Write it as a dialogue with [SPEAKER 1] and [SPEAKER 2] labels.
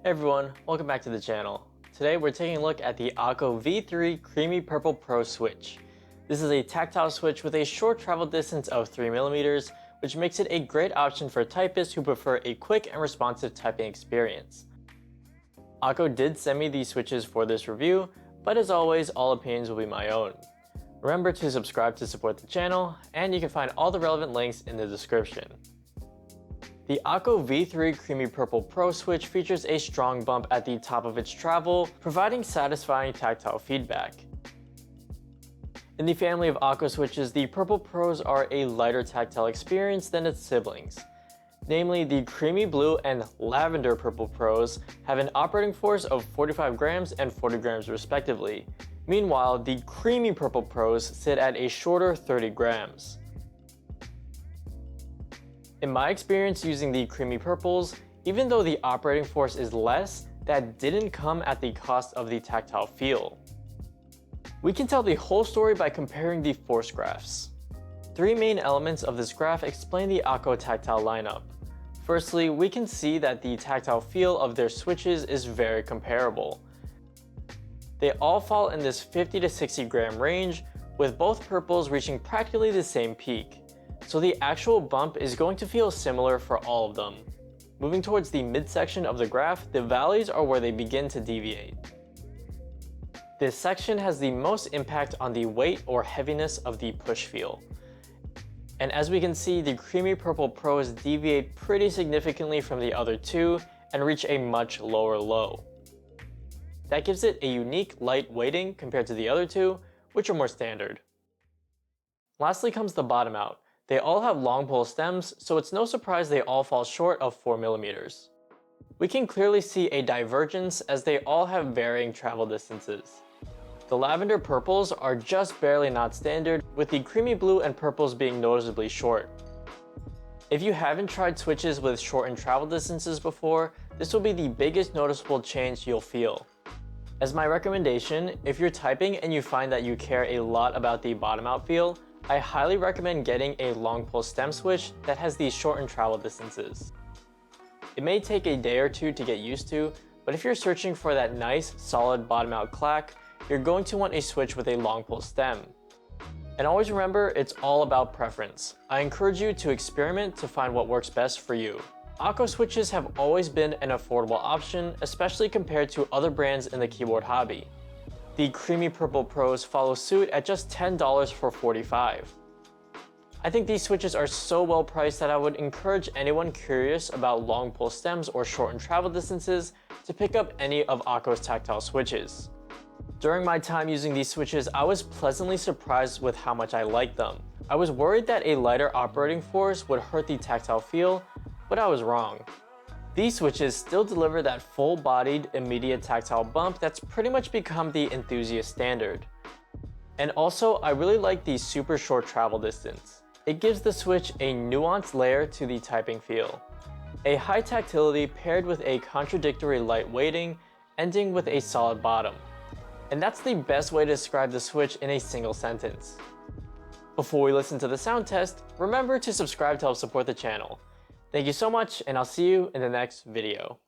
[SPEAKER 1] Hey everyone, welcome back to the channel. Today we're taking a look at the Akko V3 Creamy Purple Pro switch. This is a tactile switch with a short travel distance of 3mm, which makes it a great option for typists who prefer a quick and responsive typing experience. Akko did send me these switches for this review, but as always, all opinions will be my own. Remember to subscribe to support the channel, and you can find all the relevant links in the description. The Akko V3 Creamy Purple Pro switch features a strong bump at the top of its travel, providing satisfying tactile feedback. In the family of Akko switches, the Purple Pros are a lighter tactile experience than its siblings. Namely, the Creamy Blue and Lavender Purple Pros have an operating force of 45 grams and 40 grams respectively. Meanwhile, the Creamy Purple Pros sit at a shorter 30 grams. In my experience using the Creamy Purples, even though the operating force is less, that didn't come at the cost of the tactile feel. We can tell the whole story by comparing the force graphs. Three main elements of this graph explain the Akko tactile lineup. Firstly, we can see that the tactile feel of their switches is very comparable. They all fall in this 50 to 60 gram range, with both purples reaching practically the same peak. So the actual bump is going to feel similar for all of them. Moving towards the midsection of the graph, the valleys are where they begin to deviate. This section has the most impact on the weight or heaviness of the push feel. And as we can see, the Creamy Purple Pros deviate pretty significantly from the other two and reach a much lower low. That gives it a unique light weighting compared to the other two, which are more standard. Lastly comes the bottom out. They all have long pole stems, so it's no surprise they all fall short of 4mm. We can clearly see a divergence as they all have varying travel distances. The Lavender Purples are just barely not standard, with the Creamy Blue and Purples being noticeably short. If you haven't tried switches with shortened travel distances before, this will be the biggest noticeable change you'll feel. As my recommendation, if you're typing and you find that you care a lot about the bottom out feel, I highly recommend getting a long pole stem switch that has these shortened travel distances. It may take a day or two to get used to, but if you're searching for that nice, solid bottom out clack, you're going to want a switch with a long pole stem. And always remember, it's all about preference. I encourage you to experiment to find what works best for you. Akko switches have always been an affordable option, especially compared to other brands in the keyboard hobby. The Creamy Purple Pros follow suit at just $10 for 45. I think these switches are so well priced that I would encourage anyone curious about long pole stems or shortened travel distances to pick up any of Akko's tactile switches. During my time using these switches, I was pleasantly surprised with how much I liked them. I was worried that a lighter operating force would hurt the tactile feel, but I was wrong. These switches still deliver that full-bodied, immediate tactile bump that's pretty much become the enthusiast standard. And also, I really like the super short travel distance. It gives the switch a nuanced layer to the typing feel. A high tactility paired with a contradictory light weighting, ending with a solid bottom. And that's the best way to describe the switch in a single sentence. Before we listen to the sound test, remember to subscribe to help support the channel. Thank you so much, and I'll see you in the next video.